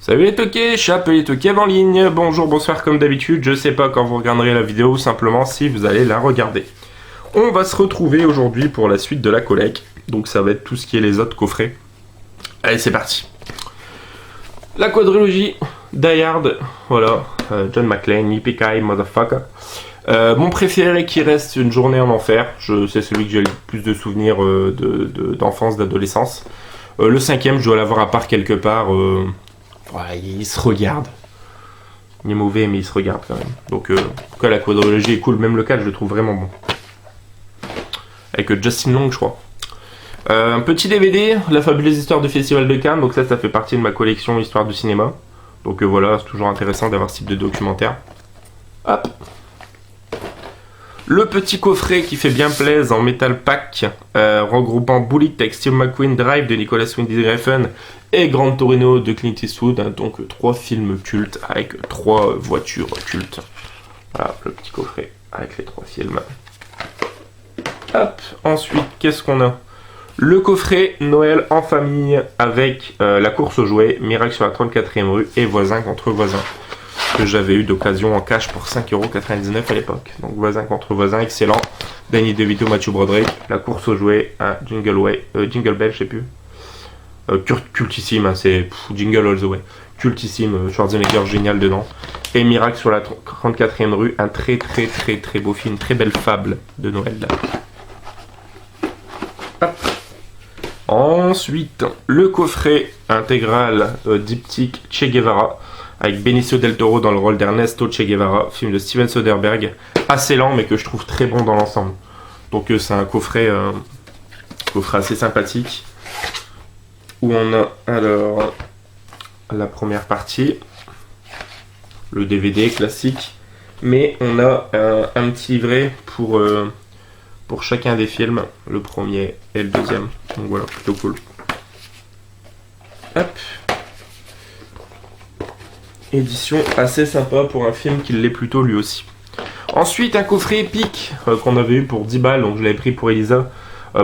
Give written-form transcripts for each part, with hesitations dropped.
Salut les toqués, Chapelier Toqué en ligne, bonjour, bonsoir comme d'habitude, je sais pas quand vous regarderez la vidéo, simplement si vous allez la regarder. On va se retrouver aujourd'hui pour la suite de la collecte, donc ça va être tout ce qui est les autres coffrets. Allez, c'est parti. La quadrilogie, Die Hard, voilà, John McClane, Yippee-Ki-Yay, motherfucker. Mon préféré qui reste Une journée en enfer, c'est celui que j'ai le plus de souvenirs d'enfance, d'adolescence. Le cinquième, je dois l'avoir à part quelque part. Ouais, il se regarde. Il est mauvais, mais il se regarde quand même. Donc, en tout cas, la quadrilogie est cool. Même le 4, je le trouve vraiment bon. Avec Justin Long, je crois. Un petit DVD, La fabuleuse histoire du Festival de Cannes. Donc ça fait partie de ma collection Histoire du cinéma. Donc voilà, c'est toujours intéressant d'avoir ce type de documentaire. Hop. Le petit coffret qui fait bien plaisir en Metal Pack, regroupant Bullet avec Steve McQueen, Drive de Nicolas Winding Refn et Gran Torino de Clint Eastwood, hein, donc 3 films cultes avec 3 voitures cultes. Voilà, le petit coffret avec les 3 films. Hop, ensuite, qu'est-ce qu'on a? Le coffret Noël en famille avec la course aux jouets, Miracle sur la 34e rue et Voisin contre voisin, que j'avais eu d'occasion en cash pour 5,99€ à l'époque. Donc Voisin contre voisin, excellent. Danny DeVito, Matthew Broderick, la course aux jouets, Jingle Bell, je sais plus. Cultissime, hein, c'est Jingle All the Way. Cultissime, Schwarzenegger génial dedans. Et Miracle sur la 34e rue, un très beau film, très belle fable de Noël là. Hop. Ensuite, le coffret intégral diptyque Che Guevara, avec Benicio del Toro dans le rôle d'Ernesto Che Guevara, film de Steven Soderbergh, assez lent mais que je trouve très bon dans l'ensemble. Donc c'est un coffret assez sympathique, où on a alors la première partie, le DVD classique, mais on a un petit livret pour chacun des films, le premier et le deuxième. Donc voilà, plutôt cool. Hop. Édition assez sympa pour un film qui l'est plutôt lui aussi. Ensuite, un coffret épique qu'on avait eu pour 10 balles, donc je l'avais pris pour Elisa,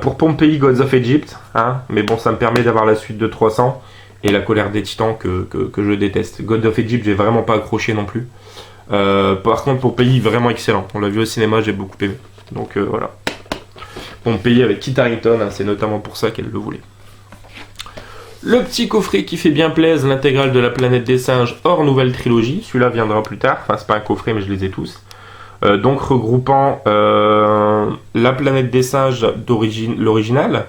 pour Pompéi Gods of Egypt, hein, mais bon, ça me permet d'avoir la suite de 300 et la colère des titans que je déteste. Gods of Egypt, j'ai vraiment pas accroché non plus. Par contre, Pompéi, vraiment excellent. On l'a vu au cinéma, j'ai beaucoup aimé. Donc voilà. Pompéi avec Kit Harington, hein, c'est notamment pour ça qu'elle le voulait. Le petit coffret qui fait bien plaisir, l'intégrale de La planète des singes hors nouvelle trilogie. Celui-là viendra plus tard. Enfin, c'est pas un coffret, mais je les ai tous. Donc, regroupant La planète des singes l'original,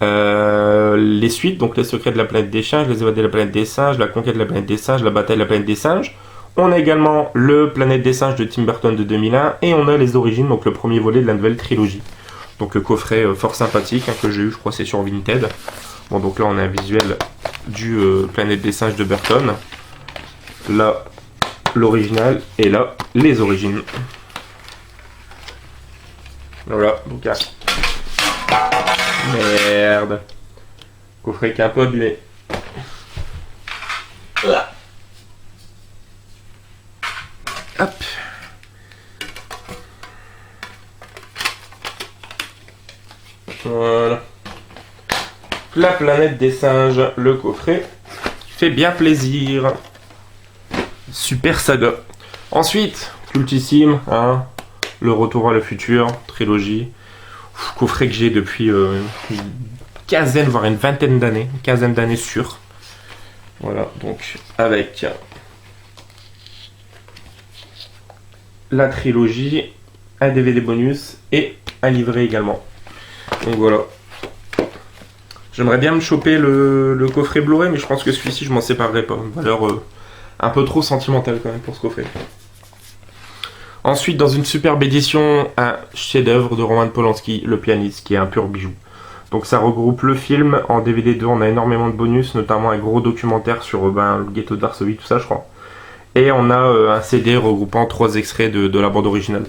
les suites, donc Les secrets de la planète des singes, Les évadés de la planète des singes, La conquête de la planète des singes, La bataille de la planète des singes. On a également Le planète des singes de Tim Burton de 2001. Et on a Les origines, donc le premier volet de la nouvelle trilogie. Donc, coffret fort sympathique, hein, que j'ai eu, je crois, c'est sur Vinted. Bon, donc là on a un visuel du Planète des singes de Burton. Là, l'original, et là, les origines. Voilà, donc là. Merde. Coffret qui est un peu abîmé. Hop. Voilà. La planète des singes, le coffret, qui fait bien plaisir. Super saga. Ensuite, cultissime, hein, Le retour à le futur, trilogie. Coffret que j'ai depuis une quinzaine, voire une vingtaine d'années. Une quinzaine d'années sûres. Voilà, donc avec la trilogie, un DVD bonus et un livret également. Donc voilà. J'aimerais bien me choper le coffret Blu-ray, mais je pense que celui-ci, je m'en séparerai pas. Une valeur un peu trop sentimentale quand même pour ce coffret. Ensuite, dans une superbe édition, un chef-d'œuvre de Roman Polanski, Le pianiste, qui est un pur bijou. Donc ça regroupe le film. En DVD 2, on a énormément de bonus, notamment un gros documentaire sur le ghetto de Varsovie, tout ça, je crois. Et on a un CD regroupant 3 extraits de la bande originale.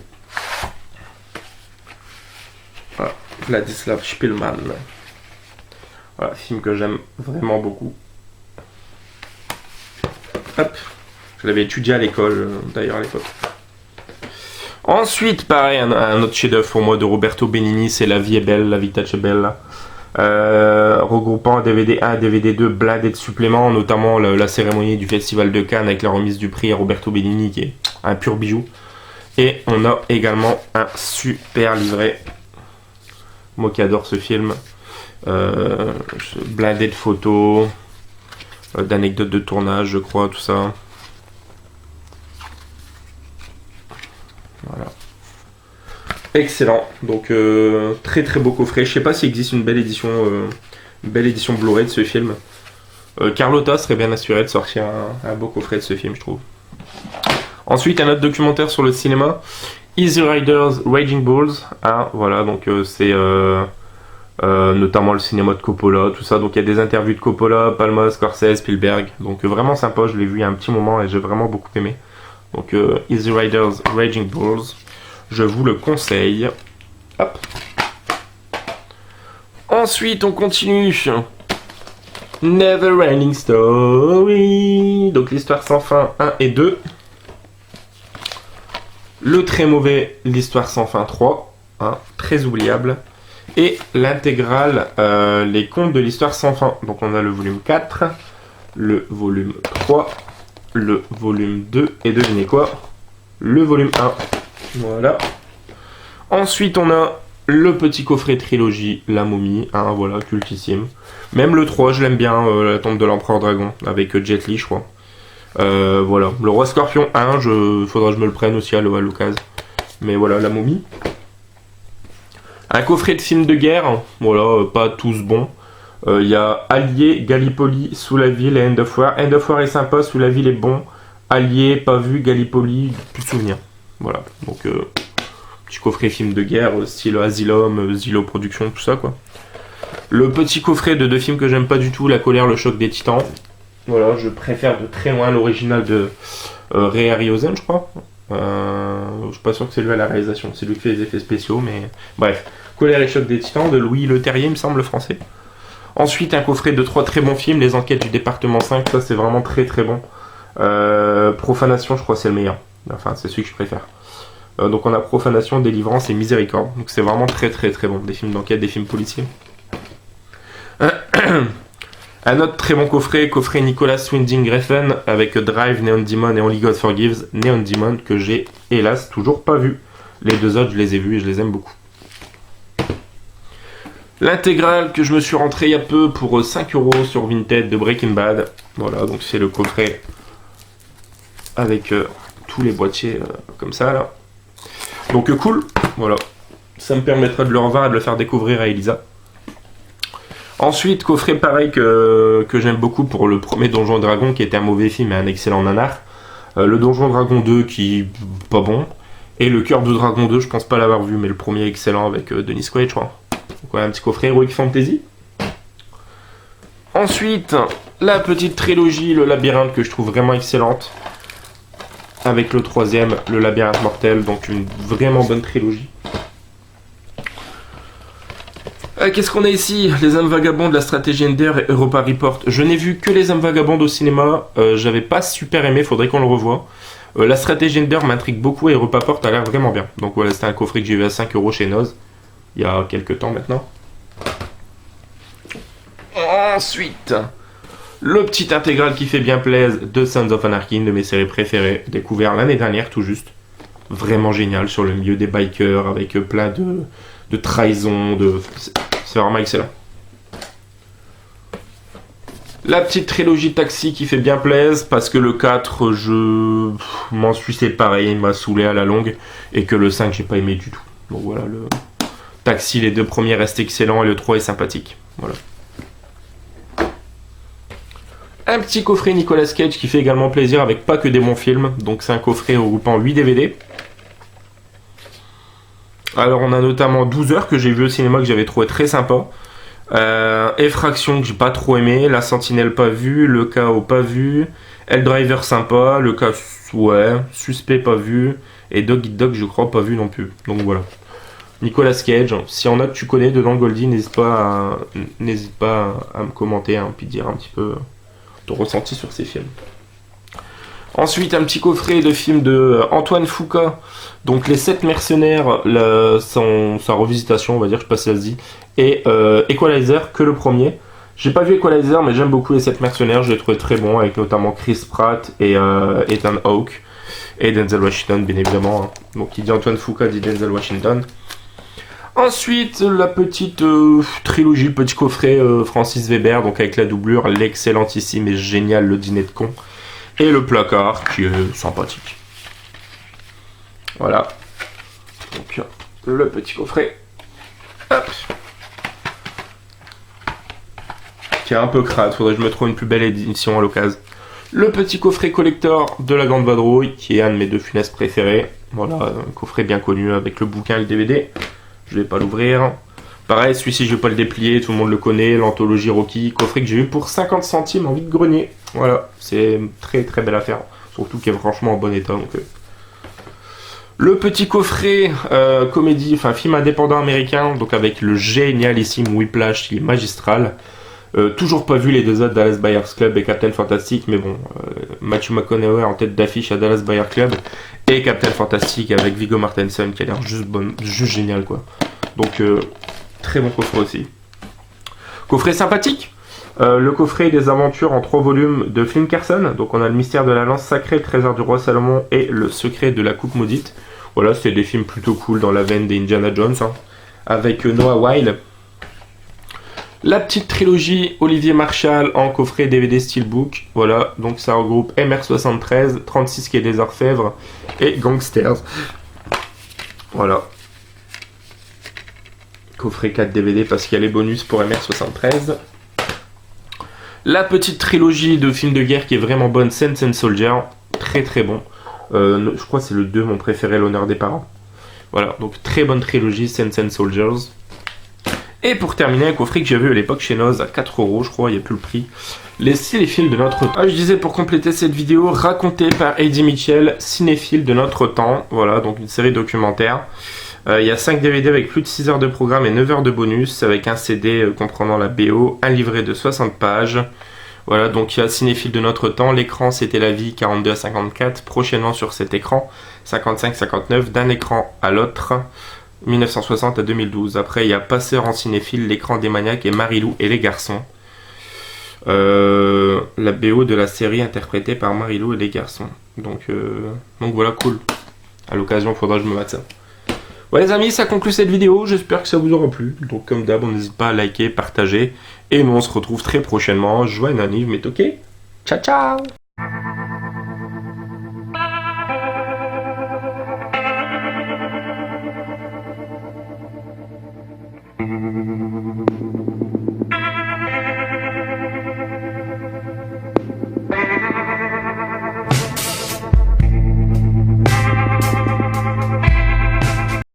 Voilà, Vladislav Spielmann. Voilà, film que j'aime vraiment beaucoup. Hop, je l'avais étudié à l'école, d'ailleurs à l'époque. Ensuite, pareil, un autre chef-d'œuvre pour moi de Roberto Benigni, c'est La vie est belle, La vita c'è bella. regroupant un DVD 1 et DVD 2 blindés de suppléments, notamment la cérémonie du Festival de Cannes avec la remise du prix à Roberto Benigni qui est un pur bijou. Et on a également un super livret. Moi qui adore ce film. Blindé de photos, d'anecdotes de tournage, je crois, tout ça. Voilà. Excellent. Donc très très beau coffret. Je sais pas s'il existe une belle édition Blu-ray de ce film. Carlotta serait bien assuré de sortir un beau coffret de ce film, je trouve. Ensuite, un autre documentaire sur le cinéma, Easy Riders Raging Bulls. Ah, voilà, donc c'est notamment le cinéma de Coppola, tout ça. Donc il y a des interviews de Coppola, Palma, Scorsese, Spielberg. Donc vraiment sympa, je l'ai vu il y a un petit moment et j'ai vraiment beaucoup aimé. Donc Easy Riders Raging Bulls, je vous le conseille. Hop. Ensuite, on continue. Never Ending Story. Donc l'histoire sans fin 1 et 2. Le très mauvais L'histoire sans fin 3. Hein, très oubliable. Et l'intégrale Les contes de l'histoire sans fin. Donc on a le volume 4, le volume 3, le volume 2 et devinez quoi, le volume 1. Voilà. Ensuite on a le petit coffret trilogie La Momie, hein, voilà, cultissime. Même le 3 je l'aime bien, La tombe de l'empereur dragon, avec Jet Li je crois. Voilà, le roi scorpion 1, faudra que je me le prenne aussi à l'occasion. Mais voilà, La Momie. Un coffret de films de guerre, voilà, pas tous bons. Il y a Allié, Gallipoli, Sous la ville et End of War. End of War est sympa, Sous la ville est bon. Allié, pas vu, Gallipoli, plus de souvenirs. Voilà, donc petit coffret film de guerre, style Asylum, Zillow Production, tout ça quoi. Le petit coffret de deux films que j'aime pas du tout, La colère, le choc des titans. Voilà, je préfère de très loin l'original de Ray Harryhausen, je crois. Je suis pas sûr que c'est lui à la réalisation, c'est lui qui fait les effets spéciaux, mais bref. Colère et choc des titans de Louis Leterrier, il me semble, français. Ensuite, un coffret de 3 très bons films, Les enquêtes du département 5, ça c'est vraiment très très bon. Profanation, je crois c'est le meilleur. Enfin, c'est celui que je préfère. Donc on a Profanation, Délivrance et Miséricorde. Donc c'est vraiment très très très bon. Des films d'enquête, des films policiers. Un autre très bon coffret Nicolas Winding Refn avec Drive, Neon Demon et Only God Forgives. Neon Demon que j'ai hélas toujours pas vu. Les deux autres je les ai vus et je les aime beaucoup. L'intégrale que je me suis rentré il y a peu pour 5€ sur Vinted de Breaking Bad. Voilà, donc c'est le coffret avec tous les boîtiers comme ça là. Donc cool, voilà. Ça me permettra de le revoir et de le faire découvrir à Elisa. Ensuite, coffret pareil que j'aime beaucoup pour le premier Donjon Dragon qui était un mauvais film et un excellent nanar. Le Donjon Dragon 2 qui pas bon. Et le Cœur de Dragon 2, je pense pas l'avoir vu, mais le premier excellent avec Dennis Quaid, je crois. Donc voilà, un petit coffret Heroic Fantasy. Ensuite, la petite trilogie, le Labyrinthe, que je trouve vraiment excellente. Avec le troisième, le Labyrinthe Mortel, donc une vraiment bonne trilogie. Qu'est-ce qu'on a ici? Les Hommes Vagabonds de la Stratégie Ender et Europa Report. Je n'ai vu que Les Hommes Vagabonds au cinéma, j'avais pas super aimé, faudrait qu'on le revoie. La Stratégie Ender m'intrigue beaucoup et Europa Report a l'air vraiment bien. Donc voilà, c'était un coffret que j'ai vu à 5€ chez Noz, il y a quelques temps maintenant. Ensuite, le petit intégral qui fait bien plaisir de Sons of Anarchy, une de mes séries préférées, découvert l'année dernière tout juste. Vraiment génial sur le milieu des bikers avec plein de trahisons, c'est vraiment excellent. La petite trilogie Taxi qui fait bien plaisir parce que le 4 je m'en suis séparé, il m'a saoulé à la longue et que le 5 j'ai pas aimé du tout. Donc voilà, le Taxi, les deux premiers restent excellents et le 3 est sympathique. Voilà. Un petit coffret Nicolas Cage qui fait également plaisir avec pas que des bons films. Donc c'est un coffret regroupant 8 DVD. Alors on a notamment 12 heures que j'ai vu au cinéma que j'avais trouvé très sympa. Effraction que j'ai pas trop aimé. La Sentinelle pas vu. Le Chaos pas vu. Helldriver sympa. Le cas ouais. Suspect pas vu. Et Dog Eat Dog je crois pas vu non plus. Donc voilà. Nicolas Cage. Si on a que tu connais dedans Goldie, n'hésite pas à me commenter, hein, puis dire un petit peu ton ressenti sur ces films. Ensuite, un petit coffret de films de Antoine Fuqua, donc Les 7 mercenaires, sa revisitation, on va dire, je sais pas si ça se dit, et Equalizer, que le premier. J'ai pas vu Equalizer, mais j'aime beaucoup Les 7 mercenaires, je l'ai trouvé très bon, avec notamment Chris Pratt et Ethan Hawke, et Denzel Washington, bien évidemment. Hein. Donc, qui dit Antoine Fuqua dit Denzel Washington. Ensuite, la petite trilogie, le petit coffret Francis Weber, donc avec la doublure, l'excellentissime et génial Le Dîner de Con. Et le placard qui est sympathique. Voilà. Donc le petit coffret. Hop. Qui est un peu crade, faudrait que je me trouve une plus belle édition à l'occasion. Le petit coffret collector de la Grande Vadrouille, qui est un de mes deux funestes préférés. Voilà, un coffret bien connu avec le bouquin et le DVD. Je vais pas l'ouvrir. Pareil, celui-ci je vais pas le déplier, tout le monde le connaît, l'anthologie Rocky, coffret que j'ai eu pour 50 centimes en vide-grenier. Voilà, c'est une très très belle affaire, surtout qu'il est franchement en bon état. Donc, le petit coffret comédie, enfin film indépendant américain, donc avec le génialissime Whiplash qui est magistral. Toujours pas vu les deux autres, Dallas Buyers Club et Captain Fantastic, mais bon, Matthew McConaughey en tête d'affiche à Dallas Buyers Club et Captain Fantastic avec Viggo Mortensen qui a l'air juste génial quoi. Donc très bon coffret aussi. Coffret sympathique. Le coffret des aventures en 3 volumes de Flynn Carson. Donc on a le mystère de la lance sacrée, le trésor du roi Salomon et le secret de la coupe maudite. Voilà, c'est des films plutôt cool dans la veine des Indiana Jones. Hein, avec Noah Wyle. La petite trilogie Olivier Marshall en coffret DVD Steelbook. Voilà, donc ça regroupe MR73, 36 quai des Orfèvres et Gangsters. Voilà. Coffret 4 DVD parce qu'il y a les bonus pour MR73. La petite trilogie de films de guerre qui est vraiment bonne, Sense and Soldier. Très très bon. Je crois que c'est le 2, mon préféré, L'honneur des parents. Voilà, donc très bonne trilogie, Sense and Soldiers. Et pour terminer, un coffret que j'ai vu à l'époque chez Noz à 4€, je crois, il n'y a plus le prix. Les cinéphiles de notre temps. Ah, je disais pour compléter cette vidéo, racontée par Eddie Mitchell, cinéphile de notre temps. Voilà, donc une série documentaire. Il y a 5 DVD avec plus de 6 heures de programme et 9 heures de bonus, avec un CD comprenant la BO, un livret de 60 pages. Voilà, donc il y a cinéphile de notre temps. L'écran, c'était la vie 42 à 54. Prochainement sur cet écran, 55-59, d'un écran à l'autre. 1960 à 2012. Après, il y a Passeur en cinéphile, L'écran des maniaques et Marilou et les garçons. La BO de la série interprétée par Marilou et les garçons. Donc voilà, cool. À l'occasion, il faudra que je me mette ça. Ouais les amis, ça conclut cette vidéo. J'espère que ça vous aura plu. Donc comme d'hab, n'hésitez pas à liker, partager. Et nous, on se retrouve très prochainement. Joyeux anniversaire, mais ok. Ciao, ciao.